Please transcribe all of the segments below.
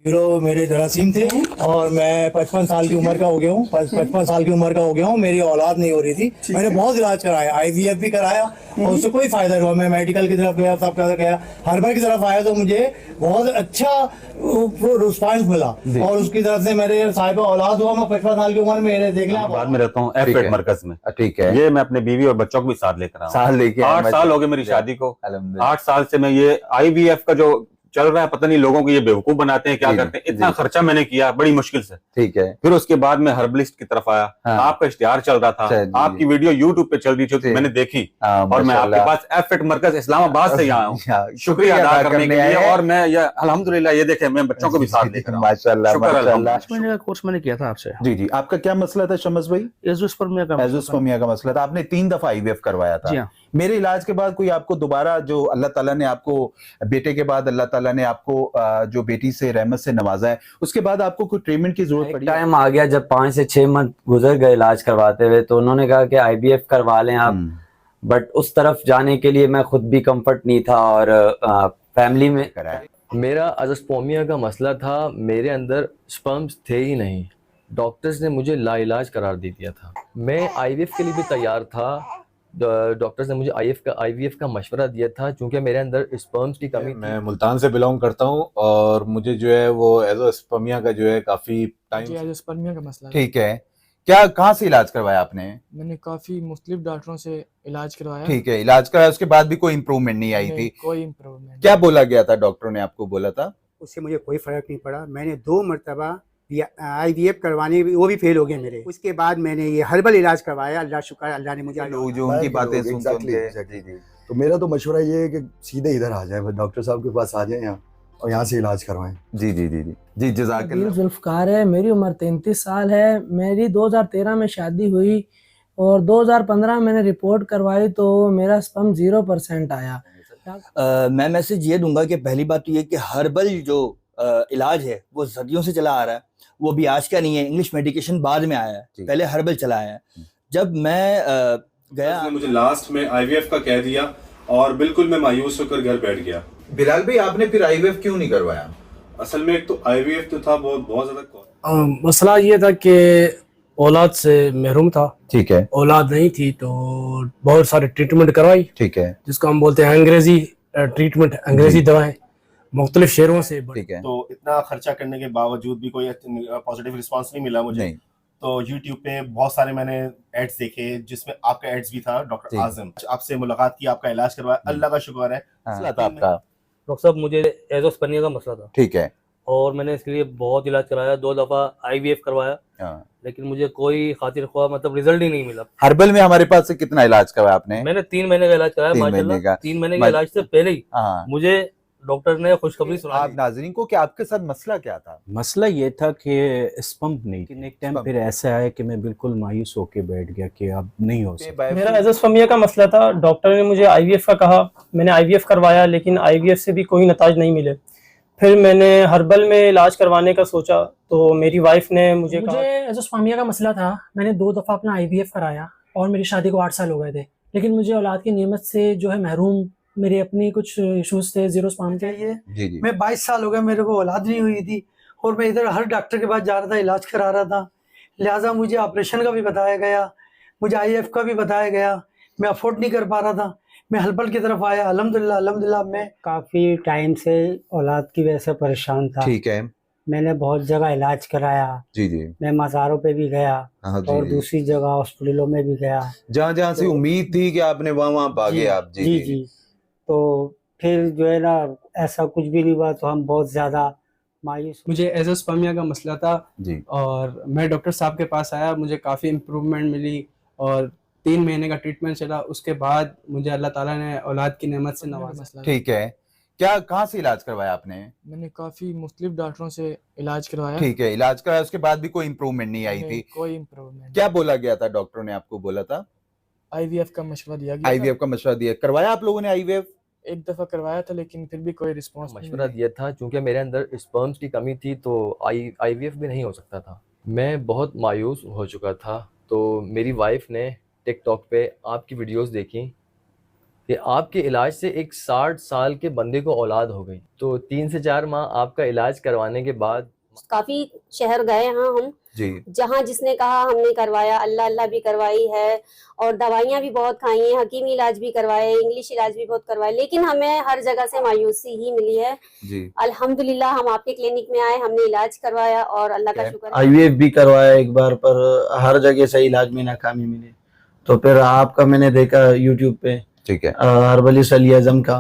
Hero मेरे जरासीम थे और मैं 55 साल की उम्र का हो गया हूँ। 55 साल की उम्र का हो गया हूँ। मेरी औलाद नहीं हो रही थी। मैंने बहुत इलाज कराया, आईवीएफ भी कराया और उससे कोई फायदा नहीं हुआ। मैं मेडिकल की तरफ गया, सब तरफ गया, हर्बल की तरफ आया तो मुझे बहुत अच्छा रिस्पॉन्स मिला और उसकी तरफ से मेरे साहिब औलाद हुआ। मैं 55 साल की उम्र में मेरे देख लिया। बाद में रहता हूँ एफ मरकज में। ठीक है। ये मैं अपने बीवी और बच्चों को भी साथ लेकर आया हूँ। साल लेके 8 साल हो गए मेरी शादी को। 8 साल से मैं ये आईवीएफ का जो चल रहा है, पता नहीं लोगों को ये बेवकूफ बनाते हैं, क्या करते हैं। इतना खर्चा मैंने किया बड़ी मुश्किल से। ठीक है। फिर उसके बाद मैं हर्बलिस्ट की तरफ आया। हाँ। आपका इश्तिहार चल रहा था, आपकी वीडियो यूट्यूब पे चल रही थी, मैंने देखी और मैं आपके पास एफ मरकज इस्लामाबाद से यहाँ हूँ शुक्रिया अदा करने के लिए। और मैं ये अल्हम्दुलिल्लाह ये देखे मैं बच्चों को भी साथ लेकर माशाल्लाह माशाल्लाह। 5 महीने का कोर्स मैंने किया था आपसे। जी जी, आपका क्या मसला था शमस भाई? एज़ोस्पर्मिया का मसला था। आपने 3 दफा आईवीएफ करवाया था। जी हाँ। मेरे इलाज के बाद कोई आपको दोबारा, जो अल्लाह ताला ने आपको बेटे के बाद अल्लाह ताला ने आपको जो बेटी से रहमत से नवाजा है, उसके बाद आपको कोई ट्रीटमेंट की जरूरत पड़ी? टाइम आ गया जब 5 से 6 मंथ गुजर गए इलाज करवाते हुए, तो उन्होंने कहा कि आईवीएफ करवा लें आप। बट उस तरफ जाने के लिए मैं खुद भी कंफर्ट नहीं था और फैमिली में मेरा एज़ोस्पर्मिया का मसला था। मेरे अंदर स्पर्म्स थे ही नहीं। डॉक्टर्स ने मुझे लाइलाज करार दे दिया था। मैं आईवीएफ के लिए भी तैयार था। डॉक्टर्स ने मुझे आईवीएफ का मशवरा दिया था क्योंकि मेरे अंदर स्पर्म्स की कमी थी। मैं मुल्तान से बिलोंग करता हूँ और मुझे जो है वो एज़ोस्पर्मिया का जो है काफी टाइम एज़ोस्पर्मिया का मसला। ठीक है। क्या कहाँ से इलाज करवाया आपने? मैंने काफी मुख्तलिफ डॉक्टरों से इलाज करवाया। ठीक है, इलाज कराया, उसके बाद भी कोई इम्प्रूवमेंट नहीं आई थी? कोई इम्प्रूवमेंट। क्या बोला गया था? डॉक्टरों ने आपको बोला था? उससे मुझे कोई फर्क नहीं पड़ा। मैंने 2 मरतबा आईवीएफ करवाने, वो भी फेल हो गए मेरे। उसके बाद मैंने ये हर्बल इलाज करवाया। अल्लाह शुक्र, अल्लाह ने मुझे जो उनकी बातें सुन के। तो मेरा तो मशवरा ये है कि सीधे इधर आ जाए, डॉक्टर साहब के पास आ जाए यहाँ और यहाँ से इलाज करवाएं। जी जी जी जी जी, जज़ाकल्लाह। जुल्फ़कार है, मेरी उम्र 33 साल है। मेरी 2013 में शादी हुई और 2015 मैंने रिपोर्ट करवाई तो मेरा स्पर्म 0% आया। मैं मैसेज ये दूंगा कि पहली बात तो ये कि हर्बल जो इलाज है वो सदियों से चला आ रहा है, वो भी आज का नहीं है। इंग्लिश मेडिकेशन बाद में आया है, पहले हर्बल चला आया है। जब मैं गया, मुझे लास्ट में आईवीएफ का कह दिया और बिल्कुल मैं मायूस होकर घर बैठ गया। बिलाल भाई, आपने फिर आईवीएफ क्यों नहीं करवाया? असल में एक तो आईवीएफ तो था बहुत ज्यादा मसला ये था कि औलाद से महरूम था। ठीक है। औलाद नहीं थी तो बहुत सारे ट्रीटमेंट करवाई। ठीक है। जिसको हम बोलते हैं अंग्रेजी ट्रीटमेंट, अंग्रेजी दवाएं मुख्तलिफ शहरों से। ठीक है। तो इतना खर्चा करने के बावजूद भी कोई पॉजिटिव रिस्पांस नहीं मिला मुझे। नहीं। तो YouTube पे बहुत सारे मैंने एड्स देखे जिसमें आपका एड्स भी था। डॉक्टर आजम, आपसे मुलाकात की, आपका इलाज करवाया, अल्लाह का शुक्र है। मसला था आपका? डॉक्टर साहब, मुझे एज़ोस्पर्मिया का मसला था। ठीक है। और मैंने इसके लिए बहुत इलाज कराया, 2 दफा आईवीएफ करवाया, लेकिन मुझे कोई खातिर ख्वाह मतलब रिजल्ट ही नहीं मिला। हर्बल में हमारे पास से कितना इलाज करवाया आपने? मैंने 3 महीने का इलाज कराया माशाल्लाह। 3 महीने के इलाज से पहले ही मुझे डॉक्टर ने खुशखबरी सुनाई। आप नाज़रीन को कि आपके साथ मसला क्या था? मसला ये था कि स्पम्प नहीं, लेकिन एक टाइम फिर ऐसा आया कि मैं बिल्कुल मायूस होके बैठ गया कि अब नहीं हो सकता। मेरा एज़ोस्पर्मिया का मसला था। डॉक्टर ने मुझे आईवीएफ का कहा, मैंने आईवीएफ करवाया लेकिन आईवीएफ से भी कोई नताज नहीं मिले। फिर मैंने हर्बल में इलाज करवाने का सोचा तो मेरी वाइफ ने मुझे एज़ोस्पर्मिया का मसला था। मैंने 2 दफा अपना आईवीएफ कराया और मेरी शादी को 8 साल हो गए थे, लेकिन मुझे औलाद की नियमत से जो है महरूम, मेरे अपनी कुछ इश्यूज थे ज़ीरो स्पर्म के। ये मैं 22 साल हो गए, मेरे को औलाद नहीं हुई थी और मैं इधर हर डॉक्टर के पास जा रहा था, इलाज करा रहा था। लिहाजा मुझे ऑपरेशन का भी बताया गया, मुझे आईवीएफ का भी बताया गया। मैं अफोर्ड नहीं कर पा रहा था। मैं हर्बल की तरफ आया। अल्हम्दुलिल्लाह मैं काफ़ी टाइम से औलाद की वजह से परेशान था। ठीक है। मैंने बहुत जगह इलाज कराया। जी जी। मैं मज़ारों पे भी गया और दूसरी जगह हॉस्पिटलों में भी गया, जहाँ जहाँ से उम्मीद थी कि आपने वहाँ भागे आप। जी जी। तो फिर जो है ना, ऐसा कुछ भी नहीं हुआ तो हम बहुत ज़्यादा मायूस। मुझे एज़ोस्पर्मिया का मसला था जी। और मैं डॉक्टर साहब के पास आया, मुझे काफ़ी इम्प्रूवमेंट मिली और 3 महीने का ट्रीटमेंट चला। उसके बाद मुझे अल्लाह ताला ने औलाद की नेमत से नवाजा। ठीक है। क्या कहाँ से इलाज करवाया आपने? मैंने काफ़ी मुख्तलिफ डॉक्टरों से इलाज करवाया। ठीक है, इलाज कराया, उसके बाद भी कोई इम्प्रूवमेंट नहीं आई थी? कोई इम्प्रूवमेंट। क्या बोला गया था? डॉक्टरों ने आपको बोला था? आईवीएफ का मशवरा दिया गया। आईवीएफ का मशवरा दिया, करवाया आप लोगों ने आईवीएफ? एक दफा करवाया था लेकिन फिर भी कोई रिस्पांस मशवरा दिया था क्योंकि मेरे अंदर स्पर्म्स की कमी थी तो आईवीएफ भी नहीं हो सकता था। मैं बहुत मायूस हो चुका था तो मेरी वाइफ ने टिकटॉक पे आपकी वीडियोस देखी कि आपके इलाज से एक 60 साल के बंदे को औलाद हो गई। तो 3 से 4 माह आपका इलाज करवाने के बाद काफी शहर गए हैं हम जी, जहाँ जिसने कहा हमने करवाया, अल्लाह अल्लाह भी करवाई है और दवाइयाँ भी बहुत खाई हैं, हकीमी इलाज भी करवाए, इंग्लिश इलाज भी बहुत करवाए, लेकिन हमें हर जगह से मायूसी ही मिली है जी। अल्हम्दुलिल्लाह हम आपके क्लिनिक में आए, हमने इलाज करवाया और अल्लाह का शुक्र है। IVF भी करवाया एक बार, पर हर जगह से इलाज में नाकामी मिली। तो फिर आपका मैंने देखा यूट्यूब पे, ठीक है, हर्बली सलियाज़म का,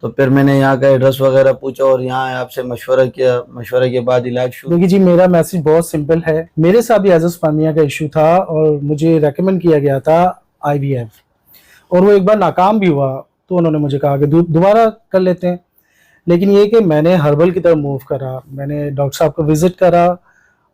तो फिर मैंने यहाँ का एड्रेस वगैरह पूछा और यहाँ आपसे मशवरा किया। मशवरे के बाद इलाज शुरू। देखिए जी, मेरा मैसेज बहुत सिंपल है। मेरे साथ भी एज़ोस्पर्मिया का इशू था और मुझे रेकमेंड किया गया था IVF, और वो एक बार नाकाम भी हुआ, तो उन्होंने मुझे कहा कि दोबारा कर लेते हैं। लेकिन ये कि मैंने हर्बल की तरफ मूव करा, मैंने डॉक्टर साहब को विजिट करा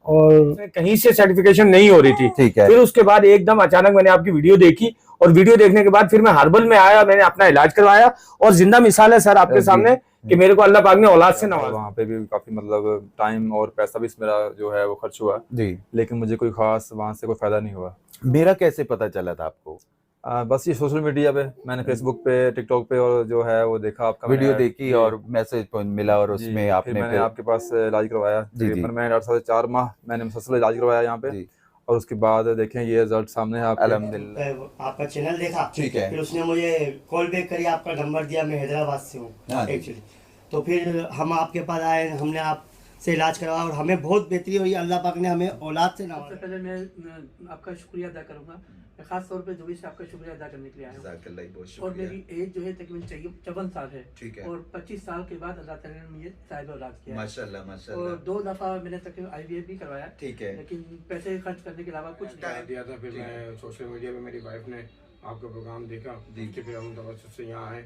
और कहीं से सर्टिफिकेशन नहीं हो रही थी। ठीक है। फिर उसके बाद एकदम अचानक मैंने आपकी वीडियो देखी और वीडियो देखने के बाद फिर मैं हर्बल में आया, मैंने अपना इलाज करवाया और जिंदा मिसाल है सर आपके सामने कि मेरे को अल्लाह पाक ने औलाद से नवाजा। वहाँ पे भी काफी मतलब टाइम और पैसा भी मेरा जो है वो खर्च हुआ जी, लेकिन मुझे कोई खास वहाँ से कोई फायदा नहीं हुआ। मेरा कैसे पता चला था आपको? बस ये सोशल मीडिया पे मैंने फेसबुक पे, टिकटॉक पे और जो है वो देखा, आपका वीडियो देखी और मैसेज मिला और उसमें आपने मैंने आपके पास इलाज करवाया। तकरीबन मैं 4 माह मैंने मुसलसल इलाज करवाया यहाँ पे, और उसके बाद देखें ये रिजल्ट सामने है। अल्हम्दुलिल्लाह। आपका चैनल देखा, ठीक है, फिर उसने मुझे कॉल बैक करी, आपका नंबर दिया, मैं हैदराबाद से हूँ एक्चुअली। तो फिर हम आपके पास आए, हमने आपसे इलाज करवाया और हमें बहुत बेहतरी हुई, अल्लाह पाक ने हमें औलाद से नवाजा। सबसे पहले मैं आपका शुक्रिया अदा करूंगा, मैं खास तौर पे दुबई से आपका शुक्रिया अदा करने के लिए आया हूँ। और मेरी एज जो है तकरीबन 54 साल है, ठीक है, और 25 साल के बाद अल्लाह ताला ने मुझे साहिब औलाद किया है। माशाल्लाह माशाल्लाह। और 2 दफा मैंने तकरीबन IVF भी करवाया, ठीक है, लेकिन पैसे खर्च करने के अलावा कुछ नहीं दिया था। फिर मैं सोशल मीडिया पे मेरी वाइफ ने आपका प्रोग्राम देखा, उसके फिर हम तवज्जुह से यहाँ आए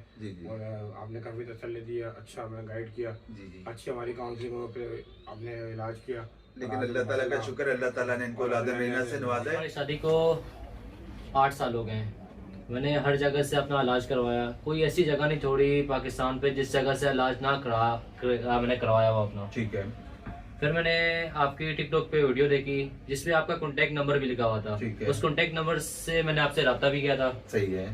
और आपने काफ़ी तसल्ली दिया, अच्छा हमें गाइड किया, अच्छी हमारी काउंसलिंग में फिर आपने इलाज किया। लेकिन अल्लाह ताला का शुक्र, अल्लाह ताला ने इनको औलाद मीना से नवाजा है। हमारी शादी को 8 साल हो गए हैं। मैंने हर जगह से अपना इलाज करवाया, कोई ऐसी जगह नहीं छोड़ी पाकिस्तान पे जिस जगह से इलाज ना मैंने करवाया हुआ अपना। ठीक है। फिर मैंने आपकी टिकटॉक पे वीडियो देखी जिसमें आपका कॉन्टैक्ट नंबर भी लिखा हुआ था। उस कॉन्टैक्ट नंबर से मैंने आपसे रब्ता भी किया था। सही है।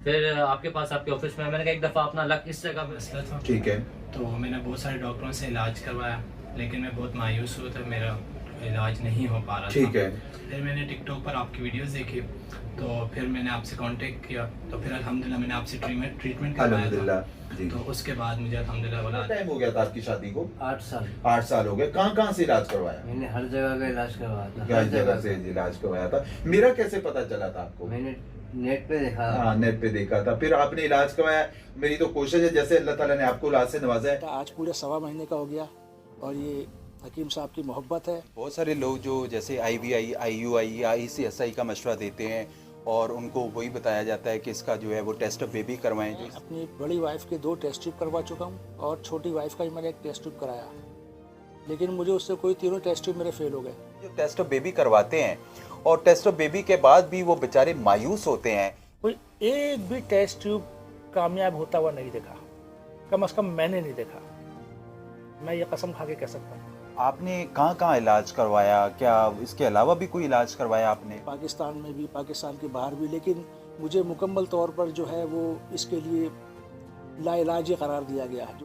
फिर आपके पास आपके ऑफिस में मैंने कहा एक दफ़ा अपना लक इस जगह पे मसला था। ठीक है। तो मैंने बहुत सारे डॉक्टरों से इलाज करवाया, लेकिन मैं बहुत मायूस हुआ था, मेरा इलाज नहीं हो पा रहा था। ठीक है। फिर मैंने टिकटॉक पर आपकी वीडियोस देखी, तो फिर मैंने आपसे कांटेक्ट किया, तो फिर अल्हम्दुलिल्लाह मैंने आपसे ट्रीटमेंट करवाया था। तो उसके बाद मुझे अल्हम्दुलिल्लाह बोला। टाइम हो गया था आपकी शादी को? 8 साल। 8 साल हो गए। कहाँ से इलाज करवाया? मैंने हर जगह का इलाज करवाया था। हर जगह से इलाज करवाया था। मेरा कैसे पता चला था आपको? मैंने नेट पे देखा। हाँ, नेट पे देखा था, फिर आपने इलाज करवाया। मेरी तो कोशिश है जैसे अल्लाह ताला ने आपको इलाज से नवाजा है। आज पूरे 1.25 महीने का हो गया और ये हकीम साहब की मोहब्बत है। बहुत सारे लोग जो जैसे IVI, IUI या ICSI का मशवरा देते हैं और उनको वही बताया जाता है कि इसका जो है वो टेस्ट ऑफ बेबी करवाएं। अपनी बड़ी वाइफ के 2 टेस्ट ट्यूब करवा चुका हूँ और छोटी वाइफ का भी मैंने एक टेस्ट ट्यूब कराया, लेकिन मुझे उससे कोई तीनों टेस्ट ट्यूब मेरे फेल हो गए। जो टेस्ट ऑफ बेबी करवाते हैं और टेस्ट ऑफ बेबी के बाद भी वो बेचारे मायूस होते हैं। कोई एक भी टेस्ट ट्यूब कामयाब होता हुआ नहीं देखा, कम से कम मैंने नहीं देखा, मैं ये कसम खा के कह सकता हूँ। आपने कहाँ इलाज करवाया? क्या इसके अलावा भी कोई इलाज करवाया आपने? पाकिस्तान में भी, पाकिस्तान के बाहर भी, लेकिन मुझे मुकम्मल तौर पर जो है वो इसके लिए लाइलाज करार दिया गया है।